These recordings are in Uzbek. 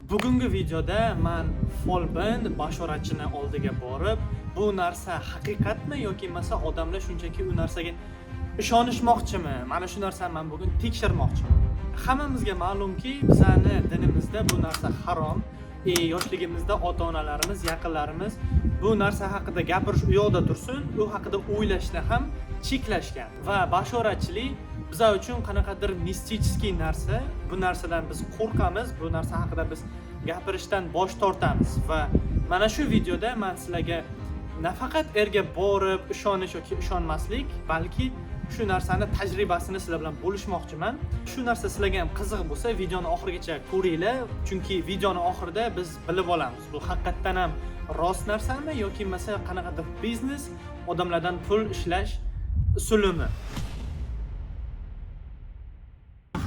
Bugungi videoda men folband bashoratchini oldiga borib, bu narsa haqiqatmi yoki bo'lmasa odamlar shunchaki u narsaga ishonishmoqchimi? Mana shu narsani men bugun tekshirmoqchiman. Hammamizga ma'lumki, bizani dinimizda bu narsa harom. Yoshligimizda ota-onalarimiz, yaqinlarimiz bu narsa haqida gapirish u yoqda tursin, u haqida o'ylashni ham cheklashgan. Va bashoratchilik bizlar uchun qanaqadir mistichskiy narsa. Bu narsadan biz qo'rqamiz, bu narsa haqida biz gapirishdan bosh tortamiz va mana shu videoda men sizlarga nafaqat erga borib ishonish yoki ishonmaslik, balki shu narsani tajribasini sizlar bilan bo'lishmoqchiman. Shu narsa sizlarga ham qiziq bo'lsa, videoni oxirigacha ko'ringlar, chunki videoni oxirida biz bilib olamiz. Bu haqiqatan ham rost narsami yoki bo'lmasa qanaqadir biznes, odamlardan pul ishlash usulimi?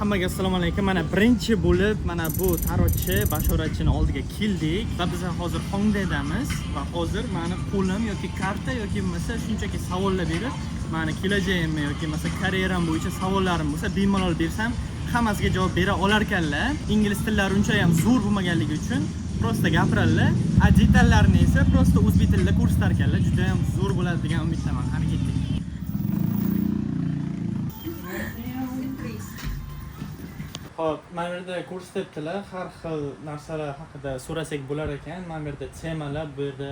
Hammaga assalomu alaykum. Mana birinchi bo'lib mana bu tarotchi, bashoratchini oldiga keldik va biz hozir Hongdaydamiz va hozir meni qo'lim yoki karta yoki bo'lmasa shunchaki savollar berib, meni kelajagimni yoki bo'lmasa karyeram bo'yicha savollarim bo'lsa bemalol bersam, hammasiga javob bera olar ekanlar. Ingliz tillari uncha ham zo'r bo'lmaganligi uchun prosta gapiradilar. A detallarni esa prosta o'zbek tilida ko'rsatar ekanlar. Juda ham zo'r bo'ladi degan umiddaman. Qani ketdik. Hop, mana bu yerda ko'rsatyaptilar, har xil narsalar haqida so'rasak bo'lar ekan. Mana bu yerda temalar, bu yerda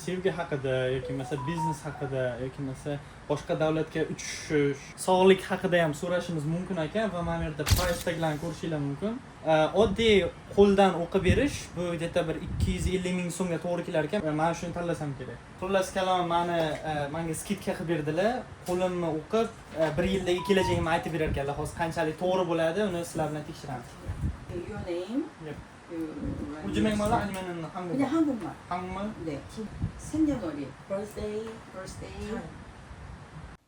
sevgi haqida yoki bo'lmasa biznes haqida yoki bo'lmasa boshqa davlatga uchish, sog'lik haqida ham so'rashimiz mumkin ekan va mana bu yerda price taglarni ko'rishingiz mumkin. Oddiy qo'ldan o'qib berish bu yerda bir 250 ming so'mga to'g'ri kelar ekan. Men shuni tanlasam kerak. Xullas kalom menga skidka qilib berdilar. Qo'limni o'qib 1 yildagi kelajagimni aytib berar ekanlar. Hozir qanchalik to'g'ri bo'ladi, uni sizlar bilan tekshiramiz. Your name? Yep. 우즈맥말로 아니면은 한국말? 그냥 한국말. 한국말? 네. 생년월일. birthday.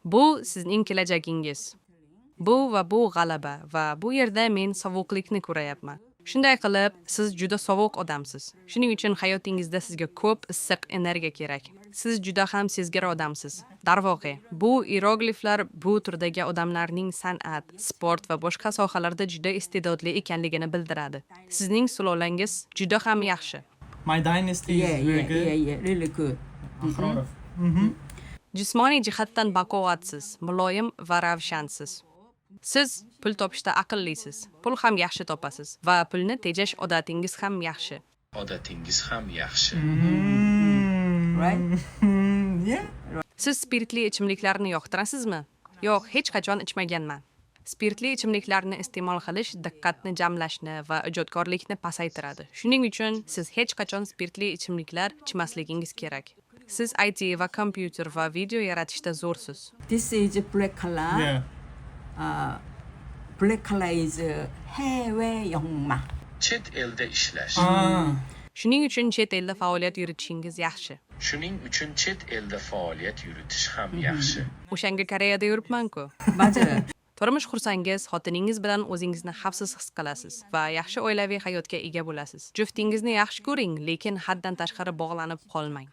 Bu sizning kelajagingiz. Bu va bu g'alaba va bu yerda men sovuqlikni ko'rayapman. Shunday qilib, siz juda sovuq odamsiz. Shuning uchun hayotingizda sizga ko'p issiq energiya kerak. Siz juda ham sezgir odamsiz. Darvoqe, bu iyerogliflar bu turdagi odamlarning san'at, sport va boshqa sohalarda juda iste'dodli ekanligini bildiradi. Sizning sulolangiz juda ham yaxshi. My dynasty is very good. Yeah, really good. Axrorov. Jismoniy jihatdan baqovatsiz, muloyim va ravshansiz. Siz pul topishda aqllisiz, pul ham yaxshi topasiz va pulni tejash odatingiz ham yaxshi. Right? Yeah. Siz spirtli ichimliklarni yoqtirasizmi? Yo'q, hech qachon ichmaganman. Spirtli ichimliklarni iste'mol qilish diqqatni jamlashni va ijodkorlikni pasaytiradi. Shuning uchun siz hech qachon spirtli ichimliklar ichmasligingiz kerak. Siz IT va kompyuter va video yaratishda zo'rsiz. This is black color. Yeah. Black color is 해외 영마. Chet elda ishlash. Shuning uchun chet elda faoliyat yuritishingiz yaxshi. Shuning uchun chet elda faoliyat yuritish ham yaxshi. O'shanga Koreyada yuribman-ku. 맞아요. Turmush qursangiz, xotiningiz bilan o'zingizni xavfsiz his qilasiz va yaxshi oilaviy hayotga ega bo'lasiz. Juftingizni yaxshi ko'ring, lekin haddan tashqari bog'lanib qolmang.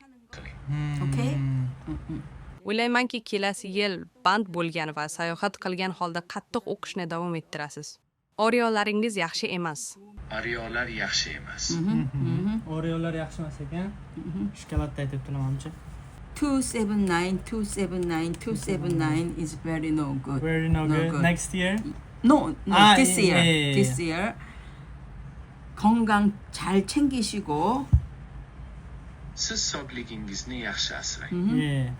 Okay? O'ylaymanki, kelasi yil band bo'lgan va sayohat qilgan holda qattiq o'qishni davom ettirasiz. Oryolaringiz yaxshi emas. Ariyolar yaxshi emas. Oreolar yaxshi emas ekan. Shokoladda aytibdilar menimcha. 279 is very no good. Very no good. Next year? No, this yeah, year. yeah. This year. 건강 잘 챙기시고 Siz sog'ligingizni yaxshi asrang. Yeah.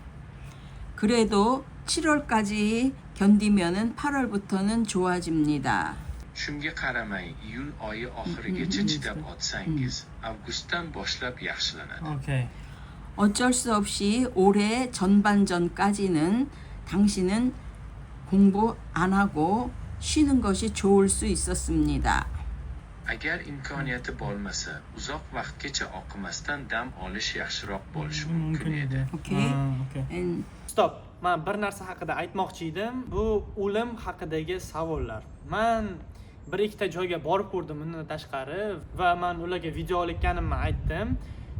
그래도 7월까지 견디면은 8월부터는 좋아집니다. Shunga qaramay, iyul oyi oxirigacha chidab o'tsangiz, avgustdan boshlab yaxshilanadi. Okay. 어쩔 수 없이 올해 전반전까지는 당신은 공부 안 하고 쉬는 것이 좋을 수 있었습니다. Agar imkoniyati bo'lmasa, uzoq vaqtgacha o'qimasdan dam olish yaxshiroq bo'lishi mumkin edi. Okay? Okay. And Stop. Men bir narsa haqida aytmoqchi edim. Bu o'lim haqidagi savollar. Men bir ikkita joyga borib ko'rdim undan tashqari va men ularga video olayotganimni aytdim.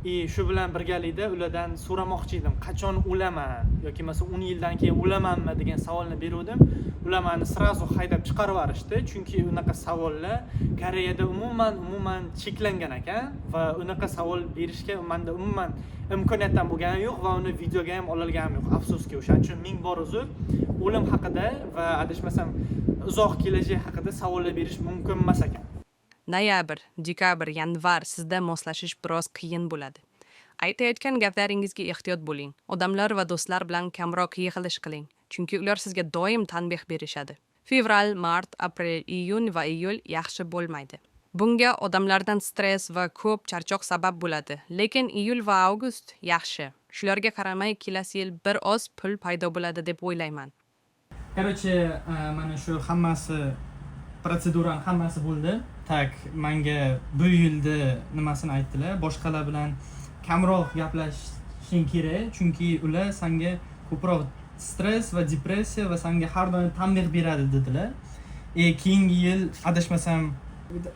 shu bilan birgalikda ulardan so'ramoqchi edim, qachon o'laman yoki masalan 10 yildan keyin o'lamanmi degan savolni beruvdim. Ular meni srazu haydab chiqarib yuborishdi, chunki unaqa savollar Koreyada umuman cheklangan ekan va unaqa savol berishga menda umuman imkoniyat ham bo'lgani yo'q va uni videoga ham ololganim yo'q. Afsuski, o'shaning uchun ming bor uzr. O'lim haqida va adashmasam uzoq kelajak haqida savollar berish mumkin emas ekan. Noyabr, dekabr, yanvar sizda moslashish biroz qiyin bo'ladi. Aytayotgan gaplaringizga ehtiyot bo'ling. Odamlar va do'stlar bilan kamroq yig'ilish qiling, chunki ular sizga doim tanbeh berishadi. Fevral, mart, aprel, iyun va iyul yaxshi bo'lmaydi. Bunga odamlardan stress va ko'p charchoq sabab bo'ladi, lekin iyul va avgust yaxshi. Shularga qaramay kelasi yil bir oz pul paydo bo'ladi deb o'ylayman. Короче, mana shu hammasi protseduraning hammasi bo'ldi. Tak, menga bu yilda nimasini aytdilar. Boshqalar bilan kamroq gaplashishing kerak, chunki ular senga ko'proq stress va depressiya va senga har doim tanbeh beradi dedilar. Keyingi yil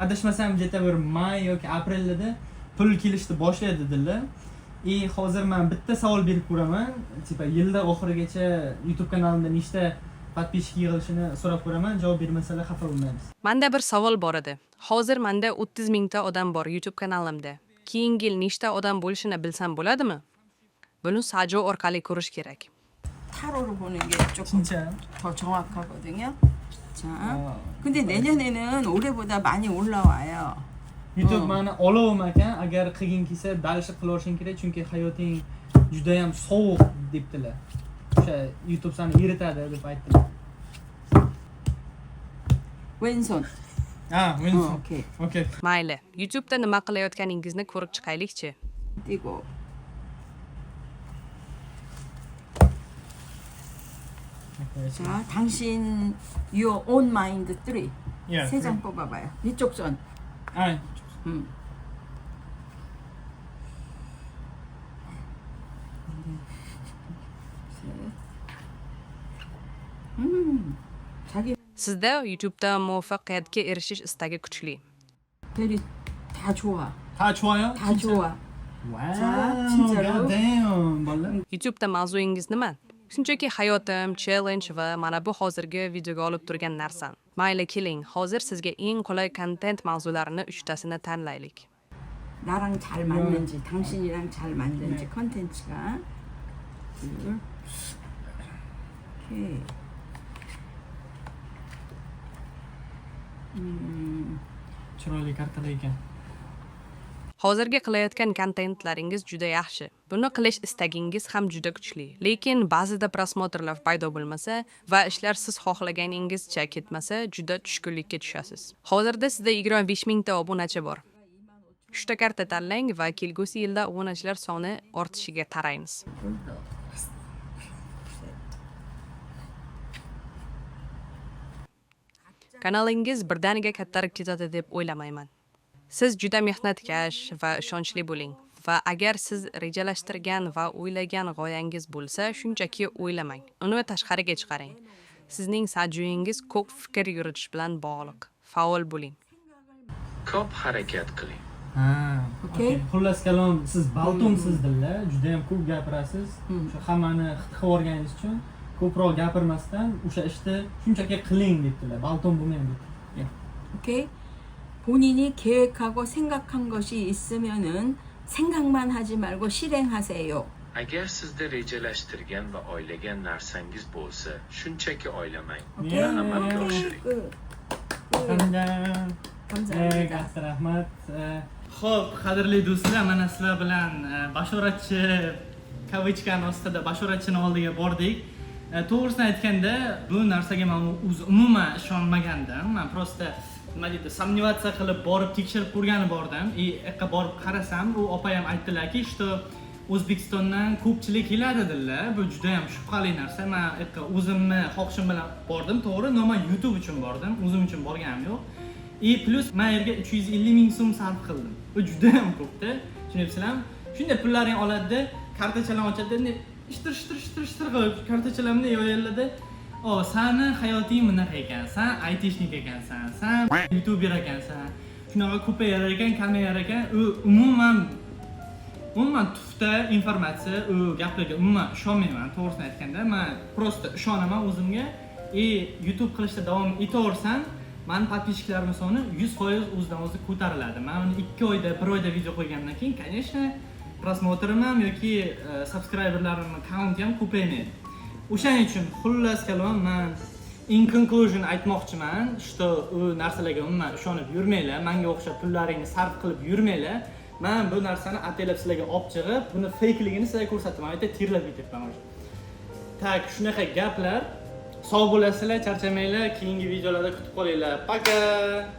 adashmasam jeta bir may yoki aprelda pul kelishni boshlaydi dedilar. Hozir men bitta savol berib ko'raman. Tipa yilda oxirigacha YouTube kanalimda nechta подписчик yig'ilishini so'rab ko'raman. Javob bermasalar xafa bo'lmaymiz. Menda bir savol bor edi. Hozir menda 30 mingta odam bor YouTube kanalimda. Keyingi yil nechta odam bo'lishini bilsam bo'ladimi? Buni Sajo orqali ko'rish kerak. 타로로 보는 게 조금 진짜? 더 정확하거든요. 자, 근데 내년에는 올해보다 많이 올라와요. YouTube meni olovim ekan, agar qilgin kelsa dalshi qilishing kerak, chunki hayoting juda ham sovuq debdilar. O'sha YouTube seni eritadi deb aytdilar. 왼손. 왼손. 오케이. Okay. Mayli, YouTube'da nima qilayotganingizni ko'rib chiqaylik-chi. 띄고. 자, 당신 your own mind 3. Yeah. 세 장 뽑아봐요. 이쪽 손. Ay. 자기 Sizda YouTube'da muvaffaqiyatga erishish istagi kuchli. 별이 다 좋아. 다 좋아요? 다 좋아. Wow. 자, 진짜로? God damn. Bola. YouTube'da mavzuingiz nima? Shunchaki hayotim, challenge va mana bu hozirgi videoga olib turgan narsam. Mayli keling, hozir sizga eng qulay content mavzularini 3tasini tanlaylik. 나랑 잘 맞는지, 당신이랑 잘 맞는지 컨텐츠가. 둘. 오케이. Chiroyli kartalar ekan. Hozirgi qilayotgan kontentlaringiz juda yaxshi. Buni qilish istagingiz ham juda kuchli. Lekin ba'zida prosmotrlar paydo bo'lmasa va ishlar siz xohlaganingizcha ketmasa, juda tushkunlikka tushasiz. Hozirda sizda 25 mingta obunachi bor. 3 ta karta tanlang va kelgusi yilda obunachilar soni ortishiga qaraymiz. Kanalingiz birdaniga kattarib ketadi deb o'ylamayman. Siz juda mehnatkash va ishonchli bo'ling. Va agar siz rejalashtirgan va o'ylagan g'oyangiz bo'lsa, shunchaki o'ylamang. Uni tashqariga chiqaring. Sizning sajuyingiz ko'p fikr yuritish bilan bog'liq. Faol bo'ling. Ko'p harakat qiling. Okay. Xullas kalom, siz baltomsizlar, juda ham ko'p gapirasiz. O'sha hammani xit qilib o'rganish uchun ko'proq gapirmasdan o'sha ishni shunchaki qiling debdilar. Baltom bo'lmang deb. 오케이. 본인이 계획하고 생각한 것이 있으면은 생각만 하지 말고 실행하세요. Agar sizda rejalashtirgan va o'ylagan narsangiz bo'lsa, shunchaki o'ylamang. 오케이. Amalga oshiring. 감사합니다. Rahmat. Xo'p, qadrli do'stlar, mana sizlar bilan bashoratchi kavichkani ostida bashoratchini oldiga bordik. To'g'risini aytganda, bu narsaga men umuman ishonmagandim. Men prosta nima deydi, samnivatsiya qilib borib tekshirib ko'rgani bordim. Yoqqa borib qarasam, u opa ham aytdilarki, что O'zbekistondan ko'pchilik keladi dedilar. Bu juda ham shubhali narsa. Men yoqqa o'zimni xohishim bilan bordim, to'g'ri, men YouTube uchun bordim, o'zim uchun borganim yo'q. Plus men yerga 350 ming so'm sarf qildim. Bu juda ham ko'pda. Tushunyapsizlarmi? Shunday pullaring oladi-da, kartachalarni ochadi, ishtir qilib kartachalarni yoyiladi. Seni hayoting bunaqa ekan, sen aytishnik ekansan, sen YouTuber ekansan. Shunaqa ko'payar ekan, kamayar ekan, u umuman umuman tufta informatsiya, u gaplarga umuman ishonmayman, to'g'risini aytganda. Men prosta ishonaman o'zimga. YouTube qilishda davom etaversan, men подписчиklarim soni 100% o'zidan o'zi ko'tariladi. Men uni 2 oyda, 1 oyda video qo'ygandan keyin, конечно, prosmotrim ham yoki subscriberlarim count ham ko'paymaydi. O'shaning uchun xullas kalom men in conclusion aytmoqchiman, что u narsalarga umuman ishonib yurmanglar, menga o'xshab pullaringni sarf qilib yurmanglar. Men bu narsani ataylab sizlarga olib chiqib, buni fakeligini sizlarga ko'rsataman. Aytib tirlab ketyapman. Tak, shunaqa gaplar. Sog' bo'lasizlar, charchamanglar, keyingi videolarda kutib qolinglar. Paka!